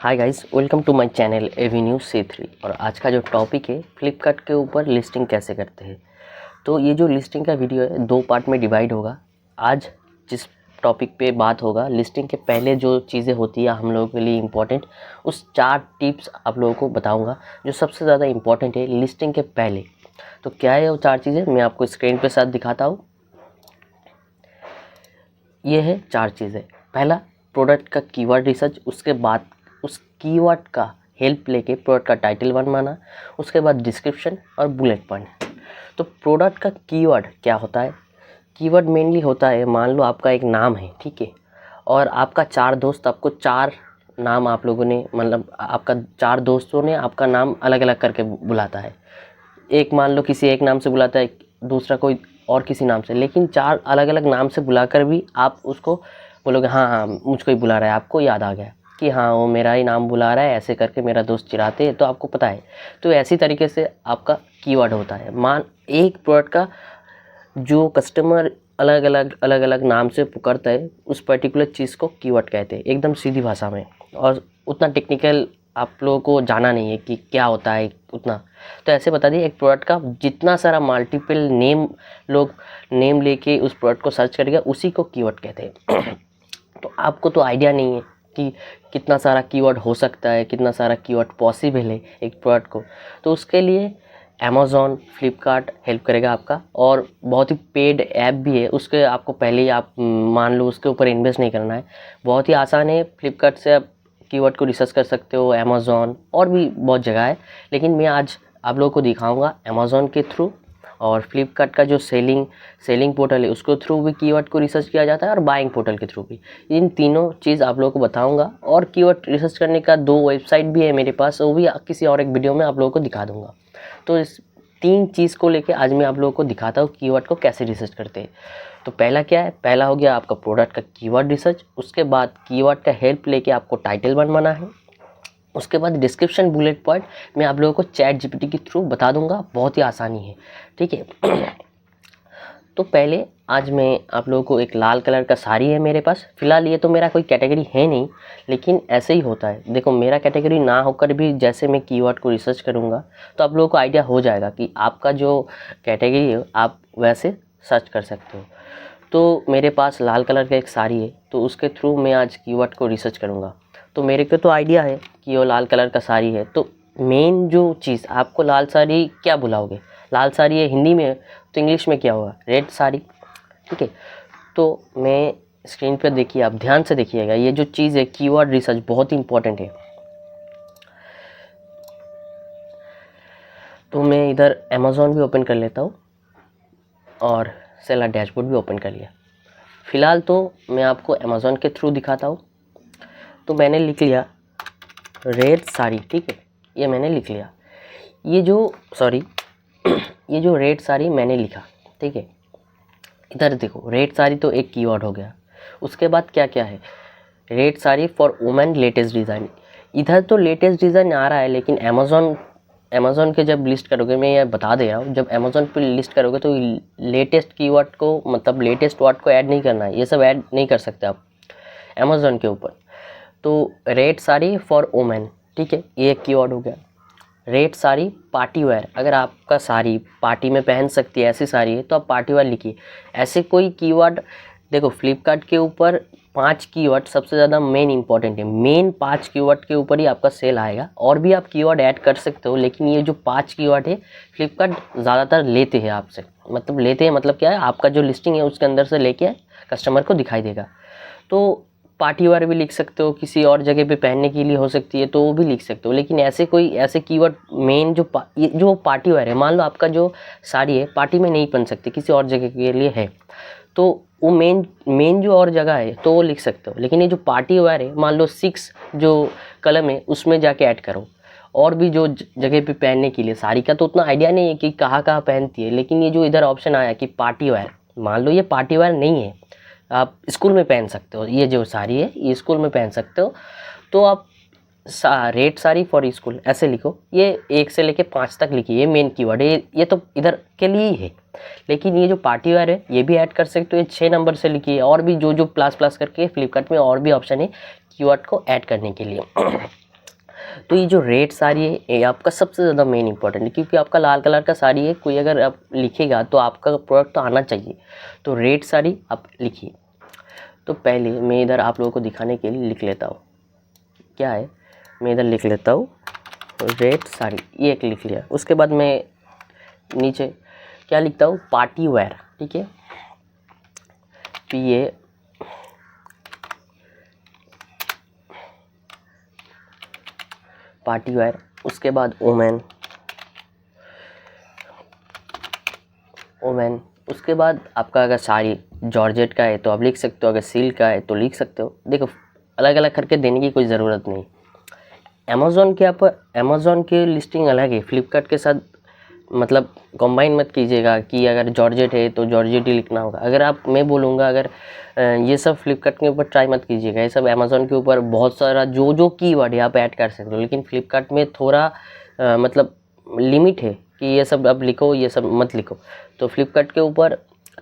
Hi guys, welcome to my channel avenue C3। और आज का जो टॉपिक है फ्लिपकार्ट के ऊपर लिस्टिंग कैसे करते हैं। तो ये जो लिस्टिंग का वीडियो है 2 पार्ट में डिवाइड होगा। आज जिस टॉपिक पे बात होगा, लिस्टिंग के पहले जो चीज़ें होती है हम लोगों के लिए इम्पोर्टेंट, उस 4 टिप्स आप लोगों को बताऊँगा जो सबसे ज़्यादा इम्पोर्टेंट है लिस्टिंग के पहले। तो क्या है वो 4 चीज़ें, मैं आपको स्क्रीन पर साथ दिखाता हूँ। ये है 4 चीज़ें। पहला, प्रोडक्ट का कीवर्ड रिसर्च, उसके बाद उस कीवर्ड का हेल्प लेके प्रोडक्ट का टाइटल बनवाना, उसके बाद डिस्क्रिप्शन और बुलेट पॉइंट। तो प्रोडक्ट का कीवर्ड क्या होता है? कीवर्ड मेनली होता है, मान लो आपका एक नाम है, ठीक है, और आपका 4 दोस्त आपको 4 नाम आप लोगों ने, मतलब आपका 4 दोस्तों ने आपका नाम अलग अलग करके बुलाता है। एक मान लो किसी एक नाम से बुलाता है, दूसरा कोई और किसी नाम से, लेकिन 4 अलग अलग नाम से बुलाकर भी आप उसको बोलोगे हाँ हाँ मुझको ही बुला रहा है, आपको याद आ गया कि हाँ वो मेरा ही नाम बुला रहा है, ऐसे करके मेरा दोस्त चिढ़ाते हैं, तो आपको पता है। तो ऐसी तरीके से आपका कीवर्ड होता है। मान एक प्रोडक्ट का जो कस्टमर अलग अलग नाम से पुकारता है, उस पर्टिकुलर चीज़ को कीवर्ड कहते हैं, एकदम सीधी भाषा में। और उतना टेक्निकल आप लोगों को जाना नहीं है कि क्या होता है उतना। तो ऐसे बता दिए, एक प्रोडक्ट का जितना सारा मल्टीपल नेम लोग नेम लेके उस प्रोडक्ट को सर्च करेगा, उसी को कीवर्ड कहते हैं। तो आपको तो आइडिया नहीं है कि कितना सारा कीवर्ड हो सकता है, कितना सारा कीवर्ड पॉसिबल है एक प्रोडक्ट को। तो उसके लिए अमेज़ॉन, फ्लिपकार्ट हेल्प करेगा आपका। और बहुत ही पेड ऐप भी है, उसके आपको पहले ही आप मान लो उसके ऊपर इन्वेस्ट नहीं करना है। बहुत ही आसान है, फ्लिपकार्ट से आप कीवर्ड को रिसर्च कर सकते हो, अमेज़ॉन और भी बहुत जगह है। लेकिन मैं आज आप लोगों को दिखाऊंगा अमेज़ॉन के थ्रू, और फ्लिपकार्ट का जो सेलिंग पोर्टल है उसको थ्रू भी कीवर्ड को रिसर्च किया जाता है, और बाइंग पोर्टल के थ्रू भी। इन तीनों चीज़ आप लोगों को बताऊंगा। और कीवर्ड रिसर्च करने का 2 वेबसाइट भी है मेरे पास, वो भी किसी और एक वीडियो में आप लोगों को दिखा दूंगा। तो इस 3 चीज़ को लेके आज मैं आप लोगों को दिखाता हूँ कीवर्ड को कैसे रिसर्च करते हैं। तो पहला क्या है? पहला हो गया आपका प्रोडक्ट का कीवर्ड रिसर्च। उसके बाद कीवर्ड का हेल्प लेके आपको टाइटल बनवाना है। उसके बाद डिस्क्रिप्शन बुलेट पॉइंट मैं आप लोगों को चैट जीपीटी के थ्रू बता दूंगा, बहुत ही आसानी है, ठीक है। तो पहले आज मैं आप लोगों को, एक लाल कलर का साड़ी है मेरे पास। फिलहाल ये तो मेरा कोई कैटेगरी है नहीं, लेकिन ऐसे ही होता है। देखो, मेरा कैटेगरी ना होकर भी जैसे मैं कीवर्ड को रिसर्च करूँगा तो आप लोगों को आइडिया हो जाएगा कि आपका जो कैटेगरी है आप वैसे सर्च कर सकते हो। तो मेरे पास लाल कलर का एक साड़ी है, तो उसके थ्रू मैं आज कीवर्ड को रिसर्च करूँगा। तो मेरे को तो आइडिया है कि वो लाल कलर का साड़ी है। तो मेन जो चीज़, आपको लाल साड़ी क्या बुलाओगे? लाल साड़ी है हिंदी में, तो इंग्लिश में क्या होगा? रेड साड़ी, ठीक है। तो मैं स्क्रीन पर देखिए, आप ध्यान से देखिएगा, ये जो चीज़ है कीवर्ड रिसर्च बहुत ही इंपॉर्टेंट है। तो मैं इधर अमेज़ॉन भी ओपन कर लेता हूँ और सेलर डैशबोर्ड भी ओपन कर लिया। फ़िलहाल तो मैं आपको अमेज़ॉन के थ्रू दिखाता हूँ। तो मैंने लिख लिया रेड साड़ी, ठीक है, ये मैंने लिख लिया। ये जो रेड साड़ी मैंने लिखा, ठीक है। इधर देखो, रेड साड़ी तो एक कीवर्ड हो गया। उसके बाद क्या क्या है? Red sari for women latest design. इधर तो लेटेस्ट डिज़ाइन आ रहा है, लेकिन अमेज़ॉन के जब लिस्ट करोगे, मैं ये बता दे रहा हूँ, जब अमेज़ॉन पे लिस्ट करोगे तो लेटेस्ट कीवर्ड को, मतलब लेटेस्ट वर्ड को ऐड नहीं करना है। ये सब ऐड नहीं कर सकते आप अमेज़ॉन के ऊपर। तो रेड साड़ी फॉर वुमेन, ठीक है, ये एक कीवर्ड हो गया। रेड साड़ी पार्टी वेयर, अगर आपका साड़ी पार्टी में पहन सकती है ऐसी साड़ी है तो आप पार्टी वेयर लिखिए। ऐसे कोई कीवर्ड, देखो फ्लिपकार्ट के ऊपर 5 कीवर्ड सबसे ज़्यादा मेन इंपॉर्टेंट है। मेन 5 कीवर्ड के ऊपर ही आपका सेल आएगा। और भी आप कीवर्ड ऐड कर सकते हो, लेकिन ये जो 5 कीवर्ड है फ्लिपकार्ट ज़्यादातर लेते हैं आपसे। मतलब लेते हैं मतलब क्या है, आपका जो लिस्टिंग है उसके अंदर से लेके कस्टमर को दिखाई देगा। तो पार्टी वेयर भी लिख सकते हो, किसी और जगह पे पहनने के लिए हो सकती है तो वो भी लिख सकते हो। लेकिन ऐसे कीवर्ड मेन जो पार्टी वेयर है, मान लो आपका जो साड़ी है पार्टी में नहीं पहन सकते, किसी और जगह के लिए है, तो वो मेन जो और जगह है तो वो लिख सकते हो। लेकिन ये जो पार्टी वेयर है, मान लो 6 जो कलम है उसमें जाके ऐड करो। और भी जो जगह पे पहनने के लिए, साड़ी का तो उतना आइडिया नहीं है कि कहाँ कहाँ पहनती है, लेकिन ये जो इधर ऑप्शन आया कि पार्टी वेयर, मान लो ये पार्टी वेयर नहीं है, आप स्कूल में पहन सकते हो, ये जो साड़ी है ये स्कूल में पहन सकते हो, तो आप रेड साड़ी फॉर स्कूल ऐसे लिखो। ये 1 से लेके 5 तक लिखिए, ये मेन कीवर्ड है, ये तो इधर के लिए ही है। लेकिन ये जो पार्टी वेयर है ये भी ऐड कर सकते हो, ये 6 नंबर से लिखिए। और भी जो प्लस करके फ्लिपकार्ट में और भी ऑप्शन है कीवर्ड को ऐड करने के लिए। तो ये जो रेड साड़ी है ये आपका सबसे ज़्यादा मेन इंपॉर्टेंट है, क्योंकि आपका लाल कलर का साड़ी है, कोई अगर आप लिखेगा तो आपका प्रोडक्ट तो आना चाहिए। तो रेड साड़ी आप लिखिए। तो पहले मैं इधर आप लोगों को दिखाने के लिए लिख लेता हूँ, क्या है, मैं इधर लिख लेता हूँ रेड साड़ी, ये एक लिख लिया। उसके बाद मैं नीचे क्या लिखता हूँ, पार्टी वेयर, ठीक है, PA पार्टी वेयर। उसके बाद ओमेन, उसके बाद आपका अगर साड़ी जॉर्जेट का है तो आप लिख सकते हो, अगर सिल्क का है तो लिख सकते हो। देखो अलग अलग करके देने की कोई ज़रूरत नहीं। अमेज़ॉन की लिस्टिंग अलग है, फ्लिपकार्ट के साथ मतलब कंबाइन मत कीजिएगा कि अगर जॉर्जेट है तो जॉर्जेट ही लिखना होगा। अगर आप, मैं बोलूँगा अगर ये सब फ्लिपकार्ट के ऊपर ट्राई मत कीजिएगा, ये सब अमेज़ॉन के ऊपर बहुत सारा जो कीवर्ड है आप ऐड कर सकते हो, लेकिन फ्लिपकार्ट में थोड़ा मतलब लिमिट है कि ये सब आप लिखो, ये सब मत लिखो। तो फ्लिपकार्ट के ऊपर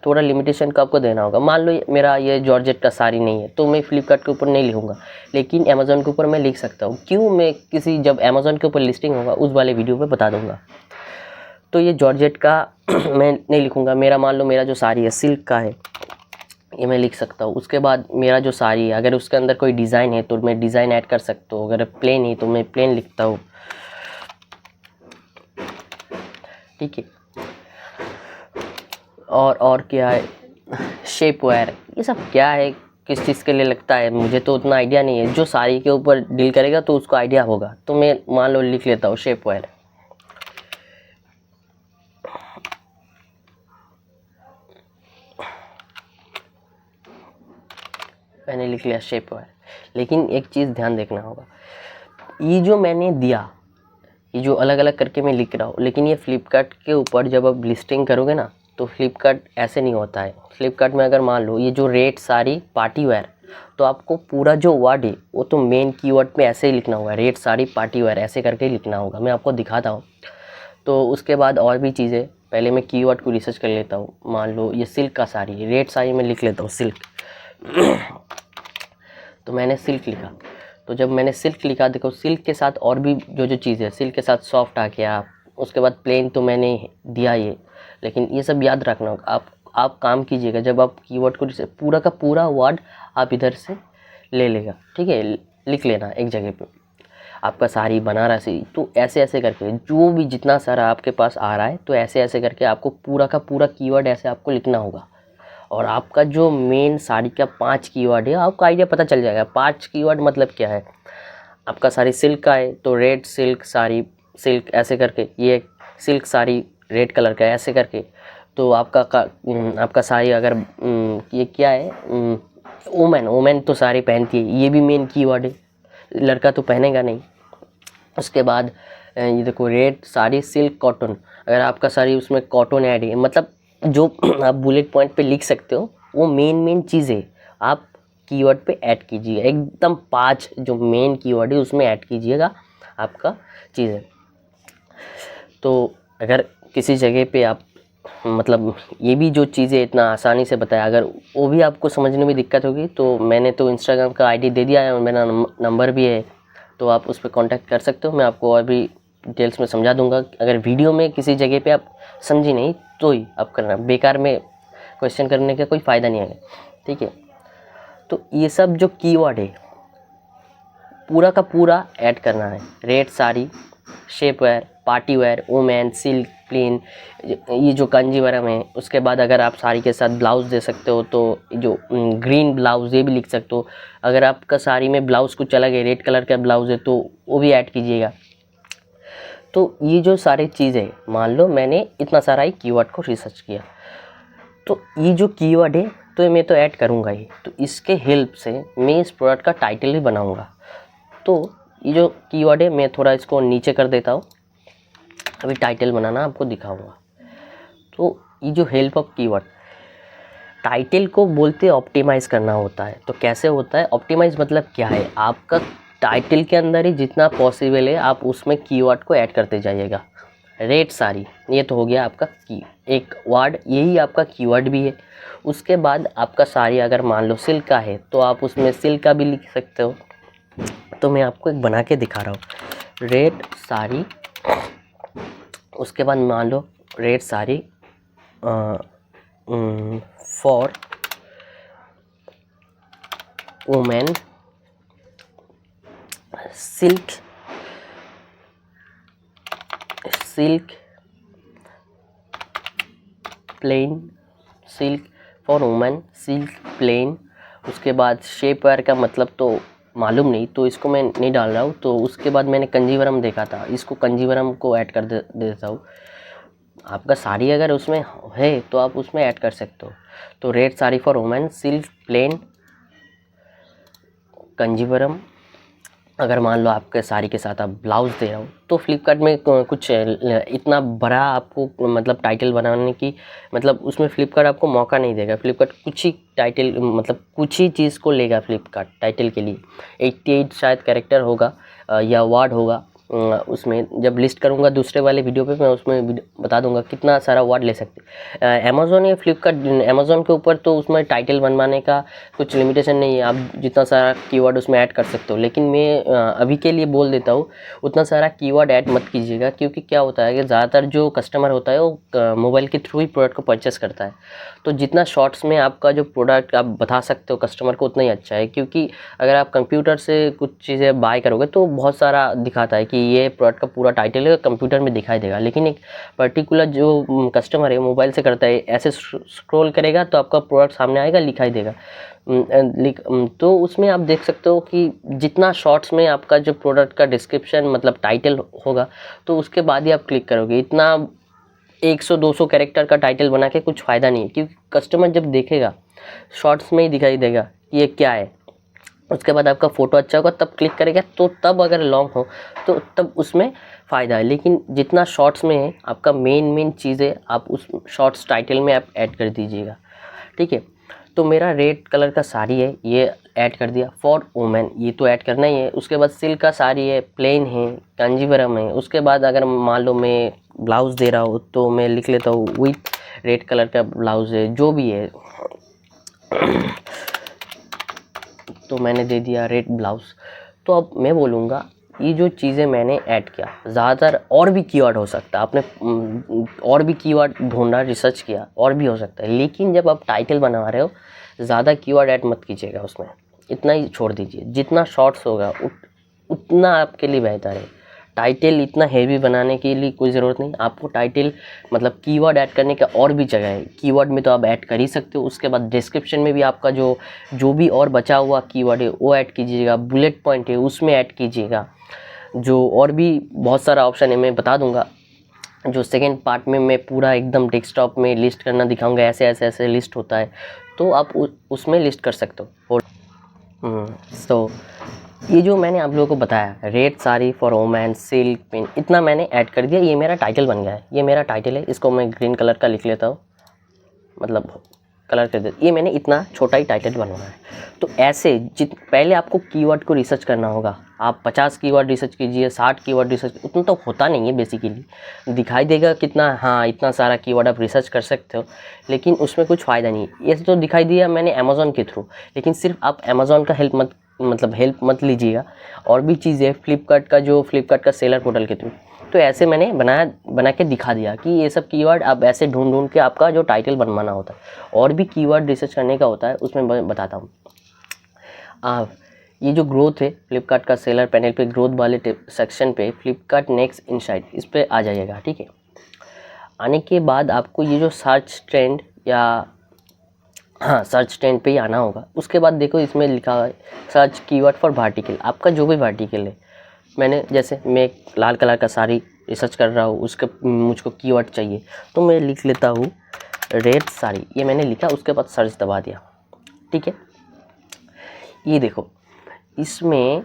थोड़ा लिमिटेशन का आपको देना होगा। मान लो मेरा ये जॉर्जेट का साड़ी नहीं है तो मैं फ्लिपकार्ट के ऊपर नहीं लिखूँगा, लेकिन अमेज़ॉन के ऊपर मैं लिख सकता हूँ। क्यों, मैं किसी जब अमेज़ॉन के ऊपर लिस्टिंग होगा उस वाले वीडियो पे बता दूँगा। तो ये जॉर्जेट का मैं नहीं लिखूँगा। मेरा मान लो मेरा जो साड़ी है सिल्क का है, ये मैं लिख सकता हूँ। उसके बाद मेरा जो साड़ी है अगर उसके अंदर कोई डिज़ाइन है तो मैं डिज़ाइन ऐड कर सकता हूँ, अगर प्लेन है तो मैं प्लेन लिखता हूँ, ठीक है। और क्या है, शेप वेयर, ये सब क्या है, किस चीज़ के लिए लगता है मुझे तो उतना आइडिया नहीं है। जो साड़ी के ऊपर डील करेगा तो उसको आइडिया होगा, तो मैं मान लो लिख लेता हूँ शेप वेयर। मैंने लिख लिया शेप वेयर। लेकिन एक चीज़ ध्यान देखना होगा, ये जो मैंने दिया, ये जो अलग अलग करके मैं लिख रहा हूँ, लेकिन ये फ्लिपकार्ट के ऊपर जब आप लिस्टिंग करोगे ना तो फ्लिपकार्ट ऐसे नहीं होता है। फ्लिपकार्ट में अगर मान लो ये जो रेड साड़ी पार्टी वेयर, तो आपको पूरा जो वर्ड है वो तो मेन कीवर्ड पे ऐसे ही लिखना होगा, रेड साड़ी पार्टी वेयर ऐसे करके ही लिखना होगा। मैं आपको दिखाता हूँ। तो उसके बाद और भी चीज़ें, पहले मैं कीवर्ड को रिसर्च कर लेता हूँ। मान लो ये सिल्क का साड़ी है, रेड साड़ी में लिख लेता हूँ सिल्क तो मैंने सिल्क लिखा। तो जब मैंने सिल्क लिखा, देखो सिल्क के साथ और भी जो चीज़ है, सिल्क के साथ सॉफ्ट आ गया, उसके बाद प्लेन तो मैंने दिया ये, लेकिन ये सब याद रखना होगा। आप काम कीजिएगा, जब आप कीवर्ड को पूरा का पूरा वर्ड आप इधर से ले लेगा, ठीक है, लिख लेना एक जगह पे। आपका साड़ी बनारसी, तो ऐसे ऐसे करके जो भी जितना सारा आपके पास आ रहा है तो ऐसे ऐसे करके आपको पूरा का पूरा कीवर्ड ऐसे आपको लिखना होगा। और आपका जो मेन साड़ी का 5 कीवर्ड है आपको आइडिया पता चल जाएगा। 5 कीवर्ड मतलब क्या है, आपका साड़ी सिल्क का है तो रेड सिल्क साड़ी, सिल्क ऐसे करके, ये सिल्क साड़ी रेड कलर का ऐसे करके। तो आपका साड़ी अगर ये क्या है, वुमेन तो साड़ी पहनती है, ये भी मेन कीवर्ड है, लड़का तो पहनेगा नहीं। उसके बाद ये देखो रेड साड़ी सिल्क कॉटन, अगर आपका साड़ी उसमें कॉटन ऐड है, मतलब जो आप बुलेट पॉइंट पे लिख सकते हो वो मेन चीज़ें आप कीवर्ड पे ऐड कीजिएगा। एकदम 5 जो मेन कीवर्ड है उसमें ऐड कीजिएगा आपका चीज़ें। तो अगर किसी जगह पे आप मतलब ये भी जो चीज़ें इतना आसानी से बताया, अगर वो भी आपको समझने में दिक्कत होगी तो मैंने तो इंस्टाग्राम का आईडी दे दिया है और मेरा नंबर भी है, तो आप उस पर कांटेक्ट कर सकते हो। मैं आपको और भी डिटेल्स में समझा दूंगा। अगर वीडियो में किसी जगह पे आप समझी नहीं तो ही आप करना, बेकार में क्वेश्चन करने का कोई फ़ायदा नहीं है, ठीक है। तो ये सब जो कीवर्ड है पूरा का पूरा ऐड करना है। Red sari, shapewear, party wear, women, silk, plain, ये जो कांजीवरम है। उसके बाद अगर आप साड़ी के साथ ब्लाउज़ दे सकते हो तो जो ग्रीन ब्लाउज़ ये भी लिख सकते हो। अगर आपका साड़ी में ब्लाउज़ कुछ अलग है, रेड कलर का ब्लाउज़ है तो वो भी ऐड कीजिएगा। तो ये जो सारी चीज़ें, मान लो मैंने इतना सारा ही कीवर्ड को रिसर्च किया, तो ये जो कीवर्ड है तो मैं तो ऐड करूँगा ही। तो इसके हेल्प से मैं इस प्रोडक्ट का टाइटल भी बनाऊँगा। तो ये जो कीवर्ड है मैं थोड़ा इसको नीचे कर देता हूँ, अभी टाइटल बनाना आपको दिखाऊंगा। तो ये जो हेल्प ऑफ कीवर्ड, टाइटल को बोलते ऑप्टिमाइज़ करना होता है। तो कैसे होता है ऑप्टिमाइज़, मतलब क्या है, आपका टाइटल के अंदर ही जितना पॉसिबल है आप उसमें कीवर्ड को ऐड करते जाइएगा। रेड साड़ी, ये तो हो गया आपका एक वर्ड, यही आपका कीवर्ड भी है। उसके बाद आपका साड़ी अगर मान लो सिल्क का है तो आप उसमें सिल्क का भी लिख सकते हो। तो मैं आपको एक बना के दिखा रहा हूँ। रेड साड़ी, उसके बाद मान लो red sari for women, silk plain, silk for women, silk plain. उसके बाद शेप वेयर का मतलब तो मालूम नहीं, तो इसको मैं नहीं डाल रहा हूँ। तो उसके बाद मैंने कंजीवरम देखा था, इसको कंजीवरम को ऐड कर देता हूँ। आपका साड़ी अगर उसमें है तो आप उसमें ऐड कर सकते हो। तो red sari for women, silk plain, Kanjeevaram. अगर मान लो आपके साड़ी के साथ आप ब्लाउज़ दे रहे हो तो फ्लिपकार्ट में कुछ इतना बड़ा आपको मतलब टाइटल बनाने की मतलब उसमें फ्लिपकार्ट आपको मौका नहीं देगा। फ्लिपकार्ट कुछ ही टाइटल मतलब कुछ ही चीज़ को लेगा फ्लिपकार्ट टाइटल के लिए। 88 शायद कैरेक्टर होगा या वर्ड होगा। उसमें जब लिस्ट करूँगा दूसरे वाले वीडियो पे मैं उसमें बता दूंगा कितना सारा वर्ड ले सकते। अमेज़ॉन या फ्लिपकार्ट, अमेज़ॉन के ऊपर तो उसमें टाइटल बनवाने का कुछ लिमिटेशन नहीं है, आप जितना सारा कीवर्ड उसमें ऐड कर सकते हो। लेकिन मैं अभी के लिए बोल देता हूँ उतना सारा कीवर्ड ऐड मत कीजिएगा, क्योंकि क्या होता है कि ज़्यादातर जो कस्टमर होता है वो मोबाइल के थ्रू ही प्रोडक्ट को परचेस करता है। तो जितना शॉर्ट्स में आपका जो प्रोडक्ट आप बता सकते हो कस्टमर को उतना ही अच्छा है, क्योंकि अगर आप कंप्यूटर से कुछ चीज़ें बाय करोगे तो बहुत सारा दिखाता है कि ये प्रोडक्ट का पूरा टाइटल है, कंप्यूटर में दिखाई देगा। लेकिन एक पर्टिकुलर जो कस्टमर है मोबाइल से करता है, ऐसे स्क्रॉल करेगा तो आपका प्रोडक्ट सामने आएगा, लिखाई देगा। तो उसमें आप देख सकते हो कि जितना शॉर्ट्स में आपका जो प्रोडक्ट का डिस्क्रिप्शन मतलब टाइटल होगा तो उसके बाद ही आप क्लिक करोगे। इतना 100-200 कैरेक्टर का टाइटल बना के कुछ फ़ायदा नहीं है, क्योंकि कस्टमर जब देखेगा शॉर्ट्स में ही दिखाई देगा कि ये क्या है। उसके बाद आपका फ़ोटो अच्छा होगा तब क्लिक करेगा, तो तब अगर लॉन्ग हो तो तब उसमें फ़ायदा है। लेकिन जितना शॉर्ट्स में है आपका मेन चीज़ें आप उस शॉर्ट्स टाइटल में आप ऐड कर दीजिएगा, ठीक है। तो मेरा रेड कलर का साड़ी है, ये ऐड कर दिया फॉर वुमेन, ये तो ऐड करना ही है। उसके बाद सिल्क का साड़ी है, प्लेन है, कांजीवरम है। उसके बाद अगर मान लो मैं ब्लाउज़ दे रहा हूँ तो मैं लिख लेता हूँ विथ रेड कलर का ब्लाउज़ है, जो भी है। तो मैंने दे दिया रेड ब्लाउज़। तो अब मैं बोलूँगा ये जो चीज़ें मैंने ऐड किया, ज़्यादातर और भी कीवर्ड हो सकता है, आपने और भी कीवर्ड ढूंढा, रिसर्च किया, और भी हो सकता है। लेकिन जब आप टाइटल बना रहे हो ज़्यादा कीवर्ड ऐड मत कीजिएगा उसमें, इतना ही छोड़ दीजिए। जितना शॉर्ट्स होगा उतना आपके लिए बेहतर है। टाइटल इतना हेवी बनाने के लिए कोई ज़रूरत नहीं। आपको टाइटल मतलब कीवर्ड ऐड करने का और भी जगह है। कीवर्ड में तो आप ऐड कर ही सकते हो। उसके बाद डिस्क्रिप्शन में भी आपका जो भी और बचा हुआ कीवर्ड है वो ऐड कीजिएगा। बुलेट पॉइंट है उसमें ऐड कीजिएगा। जो और भी बहुत सारा ऑप्शन है मैं बता दूंगा। जो सेकेंड पार्ट में मैं पूरा एकदम डेस्कटॉप में लिस्ट करना दिखाऊंगा, ऐसे ऐसे ऐसे लिस्ट होता है, तो आप उसमें लिस्ट कर सकते हो। तो ये जो मैंने आप लोगों को बताया red sari for women, silk pin, इतना मैंने ऐड कर दिया। ये मेरा टाइटल बन गया है, ये मेरा टाइटल है। इसको मैं ग्रीन कलर का लिख लेता हूँ, मतलब कलर कर देता। ये मैंने इतना छोटा ही टाइटल बनवाया है। तो ऐसे पहले आपको कीवर्ड को रिसर्च करना होगा। आप 50 कीवर्ड रिसर्च कीजिए, 60 कीवर्ड रिसर्च, उतना तो होता नहीं है बेसिकली। दिखाई देगा कितना, हाँ इतना सारा कीवर्ड आप रिसर्च कर सकते हो, लेकिन उसमें कुछ फ़ायदा नहीं है। ये तो दिखाई दिया मैंने अमेज़ॉन के थ्रू, लेकिन सिर्फ आप अमेज़ॉन का हेल्प मत लीजिएगा। और भी चीज़ें फ्लिपकार्ट का सेलर पोर्टल के थ्रू। तो ऐसे मैंने बना के दिखा दिया कि ये सब कीवर्ड आप ऐसे ढूंढ के आपका जो टाइटल बनवाना होता है। और भी कीवर्ड रिसर्च करने का होता है, उसमें बताता हूँ। ये जो ग्रोथ है फ्लिपकार्ट का सेलर पैनल पे, ग्रोथ वाले सेक्शन पे फ्लिपकार्ट नेक्स्ट इनसाइट, इस पर आ जाइएगा, ठीक है। आने के बाद आपको ये जो सर्च ट्रेंड या सर्च ट्रेंड पे ही आना होगा। उसके बाद देखो इसमें लिखा है सर्च कीवर्ड फॉर वर्टिकल। आपका जो भी वर्टिकल है, मैंने जैसे मैं एक लाल कलर का साड़ी रिसर्च कर रहा हूँ, उसके मुझको कीवर्ड चाहिए, तो मैं लिख लेता हूँ रेड साड़ी। ये मैंने लिखा, उसके बाद सर्च दबा दिया, ठीक है। ये देखो इसमें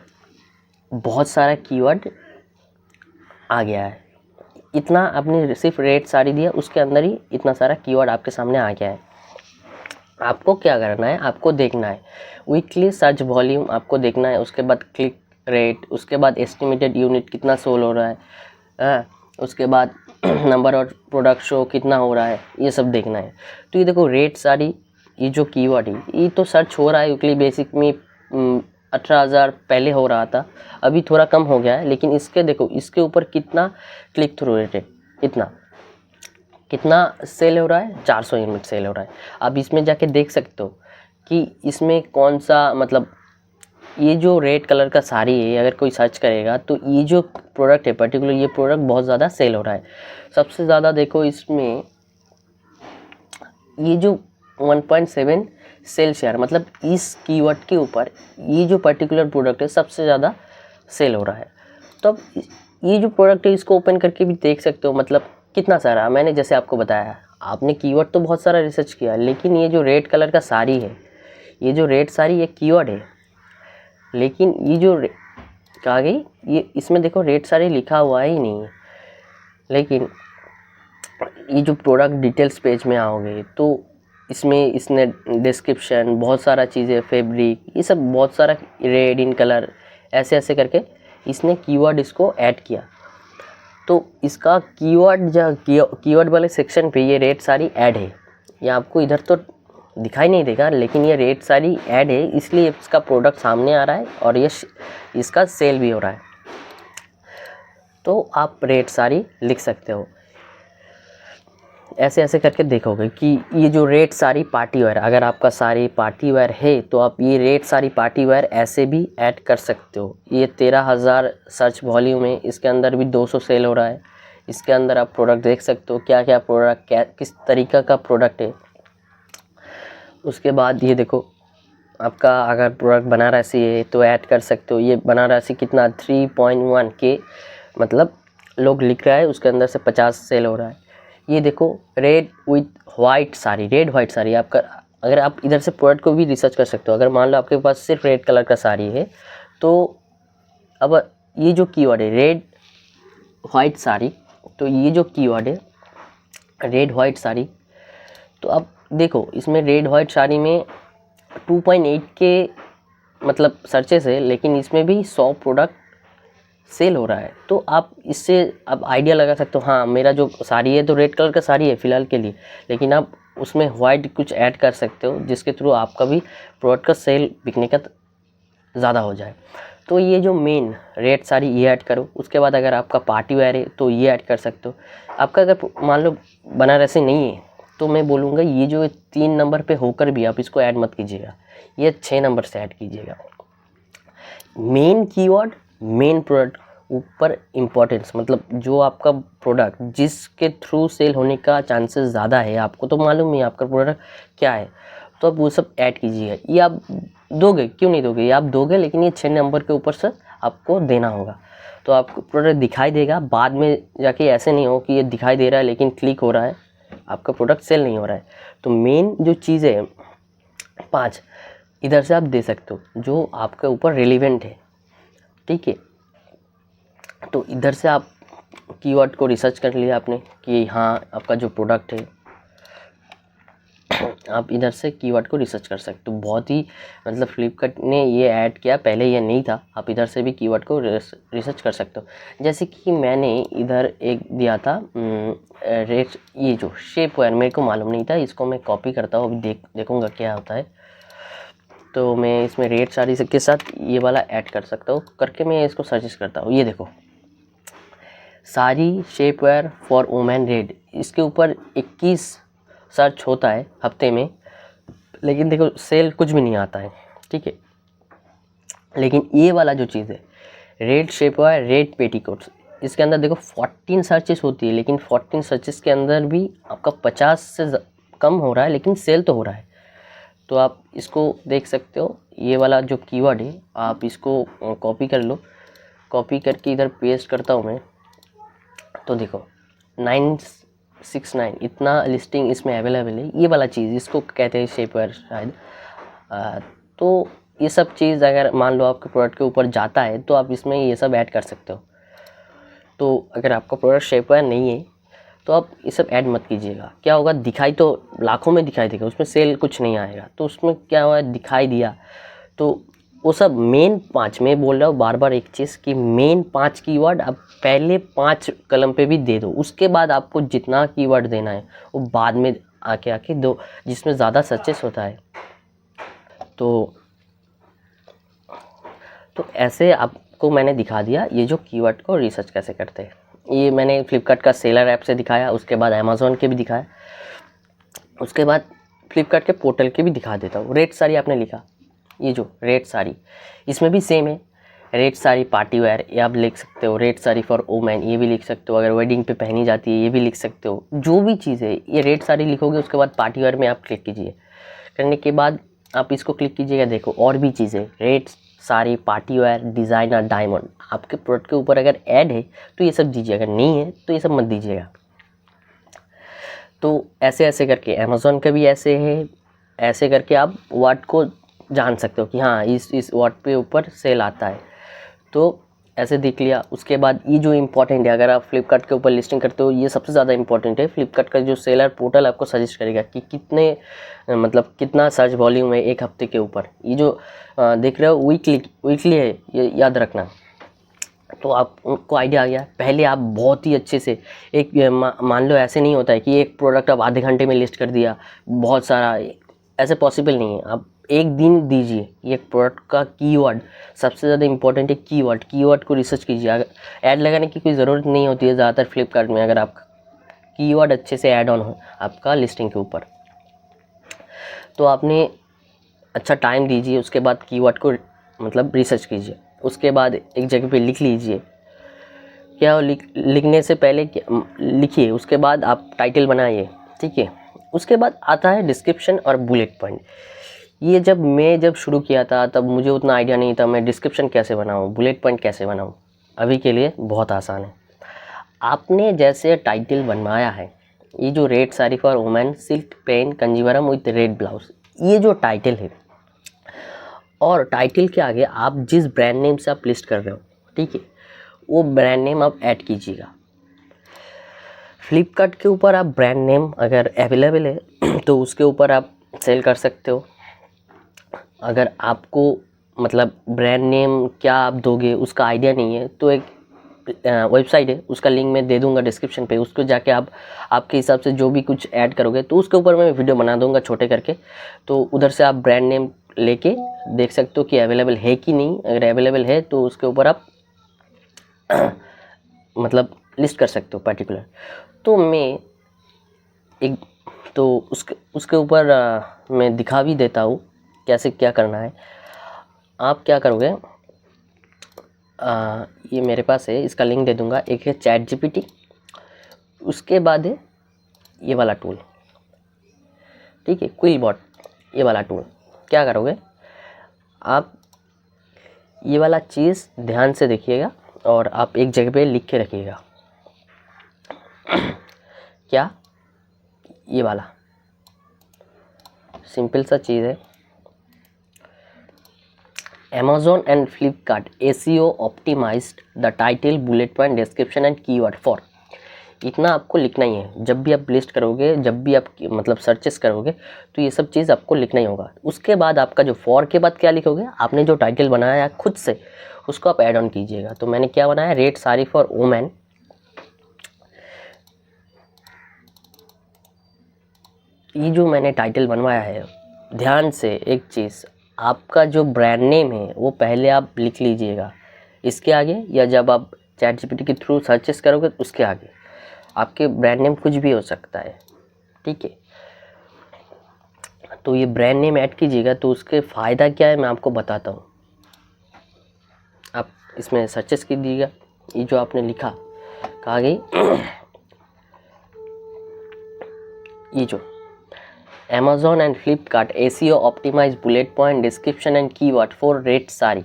बहुत सारा कीवर्ड आ गया है। इतना आपने सिर्फ रेड साड़ी दिया, उसके अंदर ही इतना सारा कीवर्ड आपके सामने आ गया है। आपको क्या करना है, आपको देखना है वीकली सर्च वॉल्यूम, आपको देखना है। उसके बाद क्लिक रेट, उसके बाद एस्टिमेटेड यूनिट कितना सोल हो रहा है, उसके बाद नंबर और प्रोडक्ट शो कितना हो रहा है, ये सब देखना है। तो ये देखो रेट साड़ी, ये जो कीवर्ड है ये तो सर्च हो रहा है वीकली बेसिक में 18,000 पहले हो रहा था, अभी थोड़ा कम हो गया है, लेकिन इसके देखो इसके ऊपर कितना क्लिक थ्रू रेट है, कितना सेल हो रहा है, 400 यूनिट सेल हो रहा है। आप इसमें जाके देख सकते हो कि इसमें कौन सा, मतलब ये जो रेड कलर का साड़ी है, अगर कोई सर्च करेगा तो ये जो प्रोडक्ट है पर्टिकुलर, ये प्रोडक्ट बहुत ज़्यादा सेल हो रहा है। सबसे ज़्यादा देखो इसमें ये जो 1.7 सेल शेयर, मतलब इस कीवर्ड के ऊपर ये जो पर्टिकुलर प्रोडक्ट है सबसे ज़्यादा सेल हो रहा है। तो अब ये जो प्रोडक्ट है इसको ओपन करके भी देख सकते हो, मतलब कितना सारा, मैंने जैसे आपको बताया, आपने कीवर्ड तो बहुत सारा रिसर्च किया, लेकिन ये जो रेड कलर का साड़ी है, ये जो रेड साड़ी ये कीवर्ड है, लेकिन ये जो कहा गई, ये इसमें देखो रेड साड़ी लिखा हुआ ही नहीं है। लेकिन ये जो प्रोडक्ट डिटेल्स पेज में आओगे तो इसमें इसने डिस्क्रिप्शन, बहुत सारा चीज़ें, फैब्रिक, ये सब बहुत सारा, रेड इन कलर, ऐसे ऐसे करके इसने कीवर्ड इसको ऐड किया। तो इसका कीवर्ड वाले सेक्शन पे ये रेड साड़ी ऐड है। ये आपको इधर तो दिखाई नहीं देगा, लेकिन ये रेड साड़ी ऐड है, इसलिए इसका प्रोडक्ट सामने आ रहा है और ये इसका सेल भी हो रहा है। तो आप रेड साड़ी लिख सकते हो, ऐसे ऐसे करके देखोगे कि ये जो रेड साड़ी पार्टी वेयर, अगर आपका साड़ी पार्टी वेयर है तो आप ये रेड साड़ी पार्टी वेयर ऐसे भी ऐड कर सकते हो। ये 13,000 सर्च वॉल्यूम है, इसके अंदर भी 200 सेल हो रहा है। इसके अंदर आप प्रोडक्ट देख सकते हो, क्या क्या प्रोडक्ट, किस तरीक़ा का प्रोडक्ट है। उसके बाद ये देखो, आपका अगर प्रोडक्ट बनारसी है तो ऐड कर सकते हो। ये बनारसी कितना 3.1K, मतलब लोग लिख रहा है, उसके अंदर से 50 सेल हो रहा है। ये देखो red with white sari, red white sari आपका, अगर आप इधर से प्रोडक्ट को भी रिसर्च कर सकते हो। अगर मान लो आपके पास सिर्फ रेड कलर का साड़ी है, तो अब ये जो कीवर्ड है रेड वाइट साड़ी, तो ये जो कीवर्ड है रेड वाइट साड़ी, तो अब देखो इसमें रेड वाइट साड़ी में 2.8K मतलब सर्चेस है, लेकिन इसमें भी 100 प्रोडक्ट सेल हो रहा है। तो आप इससे अब आइडिया लगा सकते हो, हाँ मेरा जो साड़ी है तो रेड कलर का साड़ी है फ़िलहाल के लिए, लेकिन आप उसमें वाइट कुछ ऐड कर सकते हो जिसके थ्रू आपका भी प्रोडक्ट का सेल बिकने का ज़्यादा हो जाए। तो ये जो मेन रेड साड़ी ये ऐड करो। उसके बाद अगर आपका पार्टी वेयर है तो ये ऐड कर सकते हो। आपका अगर मान लो बनारसी नहीं है तो मैं बोलूँगा ये जो 3 नंबर पे होकर भी आप इसको ऐड मत कीजिएगा, ये 6 नंबर से ऐड कीजिएगा। मेन कीवर्ड, मेन प्रोडक्ट, ऊपर इम्पोर्टेंस, मतलब जो आपका प्रोडक्ट जिसके थ्रू सेल होने का चांसेस ज़्यादा है, आपको तो मालूम ही आपका प्रोडक्ट क्या है, तो आप वो सब ऐड कीजिएगा। ये आप दोगे, क्यों नहीं दोगे, ये आप दोगे, लेकिन ये 6 नंबर के ऊपर से आपको देना होगा, तो आपको प्रोडक्ट दिखाई देगा। बाद में जाके ऐसे नहीं हो कि ये दिखाई दे रहा है लेकिन क्लिक हो रहा है, आपका प्रोडक्ट सेल नहीं हो रहा है। तो मेन जो चीज़ है 5 इधर से आप दे सकते हो जो आपके ऊपर रिलेवेंट है, ठीक है। तो इधर से आप कीवर्ड को रिसर्च कर लिया आपने कि हाँ आपका जो प्रोडक्ट है, आप इधर से कीवर्ड को रिसर्च कर सकते हो। बहुत ही, मतलब फ्लिपकार्ट ने ये ऐड किया, पहले ये नहीं था, आप इधर से भी कीवर्ड को रिसर्च कर सकते हो। जैसे कि मैंने इधर एक दिया था रेट, ये जो शेप वेयर, मेरे को मालूम नहीं था, इसको मैं कॉपी करता हूँ, अभी देखूँगा क्या होता है। तो मैं इसमें रेड साड़ी के साथ ये वाला ऐड कर सकता हूँ, करके मैं इसको सर्च करता हूँ। ये देखो sari shapewear for women red, इसके ऊपर 21 सर्च होता है हफ्ते में, लेकिन देखो सेल कुछ भी नहीं आता है, ठीक है। लेकिन ये वाला जो चीज़ है red shape where red petticoats, इसके अंदर देखो 14 सर्चेस होती है, लेकिन 14 सर्चेस के अंदर भी आपका 50 से कम हो रहा है, लेकिन सेल तो हो रहा है। तो आप इसको देख सकते हो, ये वाला जो कीवर्ड है आप इसको कॉपी कर लो। कॉपी करके इधर पेस्ट करता हूँ मैं, तो देखो 969 इतना लिस्टिंग इसमें अवेलेबल है। ये वाला चीज़ इसको कहते हैं शेपवेयर शायद। तो ये सब चीज़ अगर मान लो आपके प्रोडक्ट के ऊपर जाता है तो आप इसमें ये सब ऐड कर सकते हो। तो अगर आपका प्रोडक्ट शेपवेयर नहीं है तो आप ये सब ऐड मत कीजिएगा। क्या होगा, दिखाई तो लाखों में दिखाई देगा, उसमें सेल कुछ नहीं आएगा। तो उसमें क्या हुआ, दिखाई दिया, तो वो सब मेन 5, मैं बोल रहा हूँ बार बार एक चीज़ कि मेन 5 कीवर्ड आप पहले 5 कलम पे भी दे दो। उसके बाद आपको जितना कीवर्ड देना है वो बाद में आके दो, जिसमें ज़्यादा सक्सेस होता है। तो तो ऐसे आपको मैंने दिखा दिया ये जो कीवर्ड को रिसर्च कैसे करते हैं। ये मैंने फ्लिपकार्ट का सेलर ऐप से दिखाया, उसके बाद अमेज़ॉन के भी दिखाया, उसके बाद फ्लिपकार्ट के पोर्टल के भी दिखा देता हूँ। रेट साड़ी आपने लिखा, ये जो रेट साड़ी, इसमें भी सेम है। रेट साड़ी पार्टी वेयर ये आप लिख सकते हो, रेट साड़ी फॉर वुमेन ये भी लिख सकते हो, अगर वेडिंग पे पहनी जाती है ये भी लिख सकते हो। जो भी चीज़ है ये रेट साड़ी लिखोगे, उसके बाद पार्टी वेयर में आप क्लिक कीजिए। करने के बाद आप इसको क्लिक कीजिएगा, देखो और भी चीज़ें, rate sari party wear designer diamond. आपके प्रोडक्ट के ऊपर अगर ऐड है तो ये सब दीजिए, अगर नहीं है तो ये सब मत दीजिएगा। तो ऐसे ऐसे करके अमेज़ॉन का भी ऐसे है, ऐसे करके आप वर्ड को जान सकते हो कि हाँ इस वर्ड पे ऊपर सेल आता है। तो ऐसे देख लिया। उसके बाद ये जो इम्पोर्टेंट है, अगर आप फ्लिपकार्ट के ऊपर लिस्टिंग करते हो, ये सबसे ज़्यादा इम्पोर्टेंट है। फ्लिपकार्ट का जो सेलर पोर्टल आपको सजेस्ट करेगा कि कितने मतलब कितना सर्च वॉल्यूम है एक हफ्ते के ऊपर। ये जो देख रहे हो वीकली है, ये याद रखना। तो आपको आइडिया आ गया। पहले आप बहुत ही अच्छे से एक मान लो, ऐसे नहीं होता है कि एक प्रोडक्ट आप आधे घंटे में लिस्ट कर दिया बहुत सारा, ऐसे पॉसिबल नहीं है। आप एक दिन दीजिए, ये प्रोडक्ट का कीवर्ड सबसे ज़्यादा इंपॉर्टेंट है। कीवर्ड को रिसर्च कीजिए। अगर ऐड लगाने की कोई ज़रूरत नहीं होती है ज़्यादातर फ्लिपकार्ट में, अगर आपका कीवर्ड अच्छे से ऐड ऑन हो आपका लिस्टिंग के ऊपर, तो आपने अच्छा टाइम दीजिए। उसके बाद कीवर्ड को मतलब रिसर्च कीजिए। उसके बाद एक जगह पे लिख लीजिए। क्या लिखने से पहले लिखिए, उसके बाद आप टाइटल बनाइए, ठीक है। उसके बाद आता है डिस्क्रिप्शन और बुलेट पॉइंट। ये जब शुरू किया था तब मुझे उतना आइडिया नहीं था मैं डिस्क्रिप्शन कैसे बनाऊँ, बुलेट पॉइंट कैसे बनाऊँ। अभी के लिए बहुत आसान है। आपने जैसे टाइटल बनवाया है, ये जो red sari for women silk plain Kanjeevaram with red blouse, ये जो टाइटल है, और टाइटल के आगे आप जिस ब्रांड नेम से आप लिस्ट कर रहे हो, ठीक है, वो ब्रांड नेम आप ऐड कीजिएगा। फ्लिपकार्ट के ऊपर आप ब्रांड नेम अगर अवेलेबल है तो उसके ऊपर आप सेल कर सकते हो। अगर आपको मतलब ब्रांड नेम क्या आप दोगे उसका आइडिया नहीं है, तो एक वेबसाइट है, उसका लिंक मैं दे दूंगा डिस्क्रिप्शन पे। उसको जाके आप आपके हिसाब से जो भी कुछ ऐड करोगे तो उसके ऊपर मैं वीडियो बना दूंगा छोटे करके, तो उधर से आप ब्रांड नेम लेके देख सकते हो कि अवेलेबल है कि नहीं। अगर अवेलेबल है तो उसके ऊपर आप मतलब लिस्ट कर सकते हो पर्टिकुलर। तो मैं एक तो उसके ऊपर मैं दिखा भी देता हूँ कैसे क्या करना है। आप क्या करोगे, ये मेरे पास है, इसका लिंक दे दूंगा। एक है चैट जीपीटी, उसके बाद है ये वाला टूल, ठीक है, क्विलबॉट, ये वाला टूल। क्या करोगे आप, ये वाला चीज़ ध्यान से देखिएगा और आप एक जगह पे लिख के रखिएगा। क्या, ये वाला सिंपल सा चीज़ है। Amazon and Flipkart SEO optimized the title, bullet point, description and keyword for। इतना आपको लिखना ही है। जब भी आप लिस्ट करोगे, जब भी आप मतलब सर्चेस करोगे, तो ये सब चीज़ आपको लिखना ही होगा। उसके बाद आपका जो फॉर के बाद क्या लिखोगे, आपने जो टाइटल बनाया है खुद से, उसको आप ऐड ऑन कीजिएगा। तो मैंने क्या बनाया, रेड साड़ी फॉर वुमेन, ये जो मैंने टाइटल बनवाया है, ध्यान से एक चीज़, आपका जो ब्रांड नेम है वो पहले आप लिख लीजिएगा इसके आगे, या जब आप चैट जीपीटी के थ्रू सर्चेस करोगे उसके आगे। आपके ब्रांड नेम कुछ भी हो सकता है, ठीक है। तो ये ब्रांड नेम ऐड कीजिएगा। तो उसके फ़ायदा क्या है मैं आपको बताता हूँ। आप इसमें सर्चेस कीजिएगा, ये जो आपने लिखा, कहा गई ये जो Amazon and Flipkart SEO optimized bullet point, description and keyword for red saree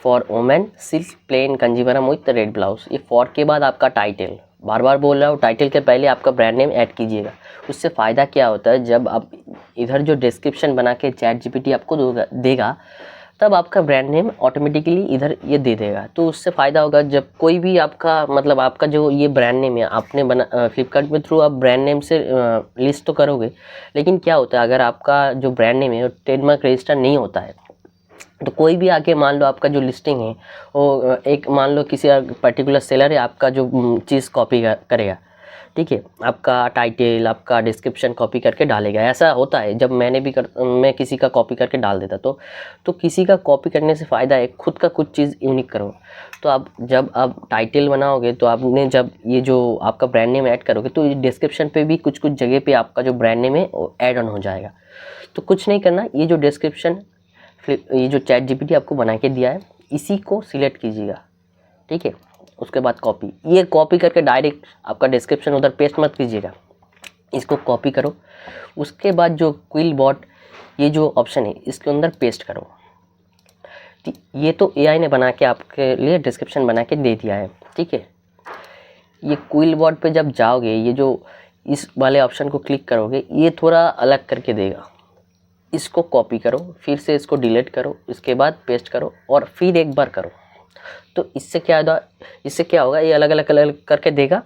for women silk plain Kanjeevaram with red blouse. ये फॉर के बाद आपका टाइटल, बार बार बोल रहा हूँ, टाइटल के पहले आपका ब्रांड नेम ऐड कीजिएगा। उससे फ़ायदा क्या होता है, जब आप इधर जो डिस्क्रिप्शन बना के चैट जीपीटी आपको देगा, तब आपका ब्रांड नेम ऑटोमेटिकली इधर ये दे देगा। तो उससे फ़ायदा होगा, जब कोई भी आपका मतलब आपका जो ये ब्रांड नेम है आपने बना फ्लिपकार्ट के थ्रू आप ब्रांड नेम से लिस्ट तो करोगे, लेकिन क्या होता है अगर आपका जो ब्रांड नेम है वो ट्रेडमार्क रजिस्टर नहीं होता है, तो कोई भी आके मान लो आपका जो लिस्टिंग है वो एक मान लो किसी पर्टिकुलर सेलर है आपका जो चीज़ कॉपी करेगा, ठीक है, आपका टाइटल, आपका डिस्क्रिप्शन कॉपी करके डालेगा। ऐसा होता है, जब मैं किसी का कॉपी करके डाल देता तो किसी का कॉपी करने से फ़ायदा है, खुद का कुछ चीज़ यूनिक करो। तो आप जब आप टाइटल बनाओगे तो आपने जब ये जो आपका ब्रांड नेम ऐड करोगे तो डिस्क्रिप्शन पे भी कुछ कुछ जगह पे आपका जो ब्रांड नेम है वो ऐड ऑन हो जाएगा। तो कुछ नहीं करना, ये जो डिस्क्रिप्शन ये जो चैट जीपीटी आपको बना के दिया है, इसी को सिलेक्ट कीजिएगा, ठीक है। उसके बाद कॉपी, ये कॉपी करके डायरेक्ट आपका डिस्क्रिप्शन उधर पेस्ट मत कीजिएगा, इसको कॉपी करो। उसके बाद जो क्विल बॉट ये जो ऑप्शन है इसके अंदर पेस्ट करो। ये तो एआई ने बना के आपके लिए डिस्क्रिप्शन बना के दे दिया है, ठीक है। ये क्विल बॉट पे जब जाओगे, ये जो इस वाले ऑप्शन को क्लिक करोगे, ये थोड़ा अलग करके देगा। इसको कॉपी करो, फिर से इसको डिलीट करो, इसके बाद पेस्ट करो और फिर एक बार करो। तो इससे क्या होगा, ये अलग अलग करके देगा।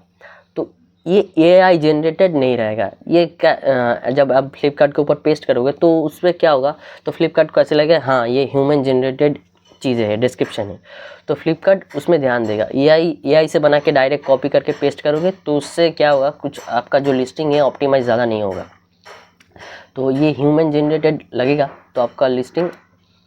तो ये एआई जनरेटेड नहीं रहेगा। ये क्या जब आप फ्लिपकार्ट के ऊपर पेस्ट करोगे तो उसमें क्या होगा, तो फ्लिपकार्ट को ऐसे लगेगा हाँ ये ह्यूमन जनरेटेड चीज़ें है, डिस्क्रिप्शन है, तो फ्लिपकार्ट उसमें ध्यान देगा। एआई से बना के डायरेक्ट कॉपी करके पेस्ट करोगे तो उससे क्या होगा, कुछ आपका जो लिस्टिंग है ऑप्टिमाइज ज़्यादा नहीं होगा। तो ये ह्यूमन जनरेटेड लगेगा तो आपका लिस्टिंग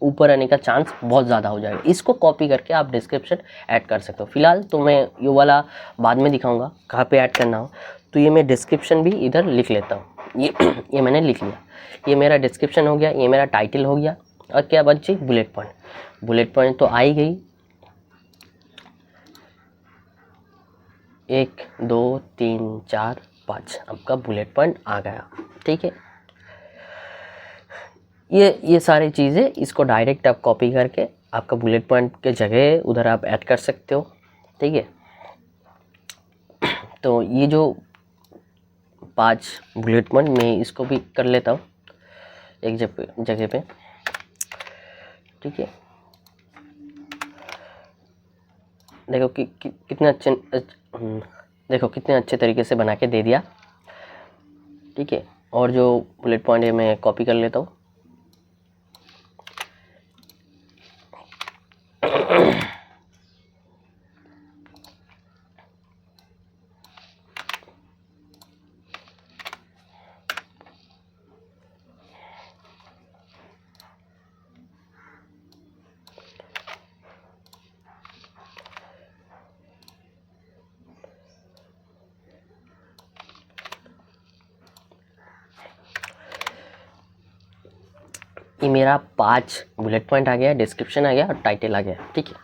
ऊपर आने का चांस बहुत ज़्यादा हो जाएगा। इसको कॉपी करके आप डिस्क्रिप्शन ऐड कर सकते हो। फिलहाल तो मैं ये वाला बाद में दिखाऊंगा कहाँ पे ऐड करना हो। तो ये मैं डिस्क्रिप्शन भी इधर लिख लेता हूँ। ये मैंने लिख लिया, ये मेरा डिस्क्रिप्शन हो गया, ये मेरा टाइटल हो गया। और क्या बची, बुलेट पॉइंट। बुलेट पॉइंट तो आ ही गई, 1 2 3 4 5 आपका बुलेट पॉइंट आ गया, ठीक है। ये सारी चीज़ें, इसको डायरेक्ट आप कॉपी करके आपका बुलेट पॉइंट के जगह उधर आप ऐड कर सकते हो, ठीक है। तो ये जो 5 बुलेट पॉइंट मैं इसको भी कर लेता हूँ एक जगह पे, ठीक है। देखो कि कितने अच्छे देखो कितने अच्छे तरीके से बना के दे दिया, ठीक है। और जो बुलेट पॉइंट है मैं कॉपी कर लेता हूँ। ये मेरा 5 बुलेट पॉइंट आ गया, डिस्क्रिप्शन आ गया और टाइटल आ गया, ठीक है।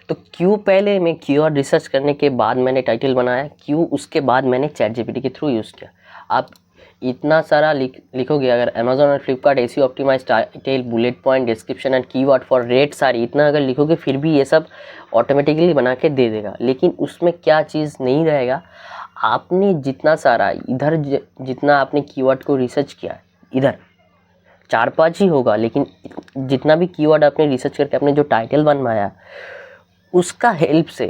तो क्यों पहले मैं कीवर्ड रिसर्च करने के बाद मैंने टाइटल बनाया, क्यों उसके बाद मैंने चैट जीपीटी के थ्रू यूज़ किया। आप इतना सारा लिखोगे, अगर अमेजोन और फ्लिपकार्ट एसी optimize title, bullet point, description and keyword for rate सारी इतना अगर लिखोगे फिर भी ये सब ऑटोमेटिकली बना के दे देगा। लेकिन उसमें क्या चीज़ नहीं रहेगा, आपने जितना सारा इधर जितना आपने कीवर्ड को रिसर्च किया, इधर 4-5 ही होगा, लेकिन जितना भी कीवर्ड आपने रिसर्च करके आपने जो टाइटल बनवाया उसका हेल्प से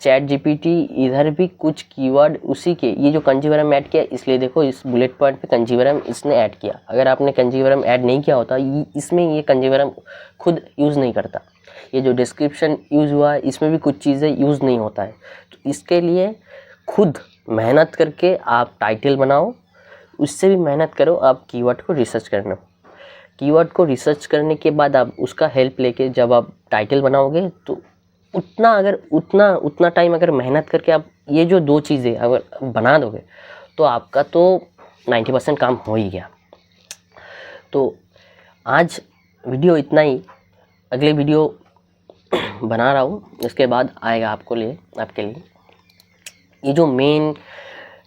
चैट जीपीटी इधर भी कुछ कीवर्ड उसी के, ये जो कंजीवरम ऐड किया, इसलिए देखो इस बुलेट पॉइंट पे कंजीवरम इसने ऐड किया। अगर आपने कंजीवरम ऐड नहीं किया होता, इसमें ये कंजीवरम खुद यूज़ नहीं करता। ये जो डिस्क्रिप्शन यूज़ हुआ है इसमें भी कुछ चीज़ें यूज़ नहीं होता है। तो इसके लिए खुद मेहनत करके आप टाइटल बनाओ, उससे भी मेहनत करो आप कीवर्ड को रिसर्च करना। कीवर्ड को रिसर्च करने के बाद आप उसका हेल्प लेके जब आप टाइटल बनाओगे तो उतना टाइम अगर मेहनत करके आप ये जो 2 चीज़ें अगर बना दोगे तो आपका तो 90% काम हो ही गया। तो आज वीडियो इतना ही, अगले वीडियो बना रहा हूँ, इसके बाद आएगा आपके लिए। ये जो मेन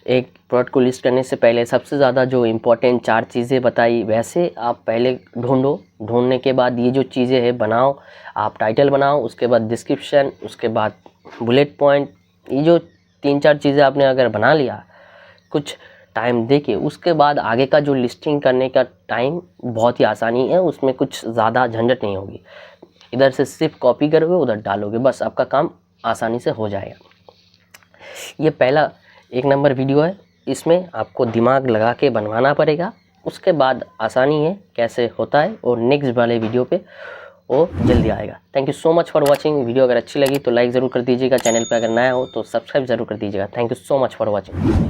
एक प्रोडक्ट को लिस्ट करने से पहले सबसे ज़्यादा जो इम्पोर्टेंट 4 चीज़ें बताई, वैसे आप पहले ढूंढने के बाद ये जो चीज़ें हैं बनाओ। आप टाइटल बनाओ, उसके बाद डिस्क्रिप्शन, उसके बाद बुलेट पॉइंट। ये जो 3-4 चीज़ें आपने अगर बना लिया कुछ टाइम देके, उसके बाद आगे का जो लिस्टिंग करने का टाइम बहुत ही आसानी है, उसमें कुछ ज़्यादा झंझट नहीं होगी। इधर से सिर्फ कॉपी करोगे, उधर डालोगे, बस आपका काम आसानी से हो जाएगा। ये पहला 1 नंबर वीडियो है, इसमें आपको दिमाग लगा के बनवाना पड़ेगा, उसके बाद आसानी है कैसे होता है। और नेक्स्ट वाले वीडियो पे वो जल्दी आएगा। Thank you so much for watching. Video अगर अच्छी लगी तो लाइक ज़रूर कर दीजिएगा, चैनल पे अगर नया हो तो सब्सक्राइब ज़रूर कर दीजिएगा। Thank you so much for watching.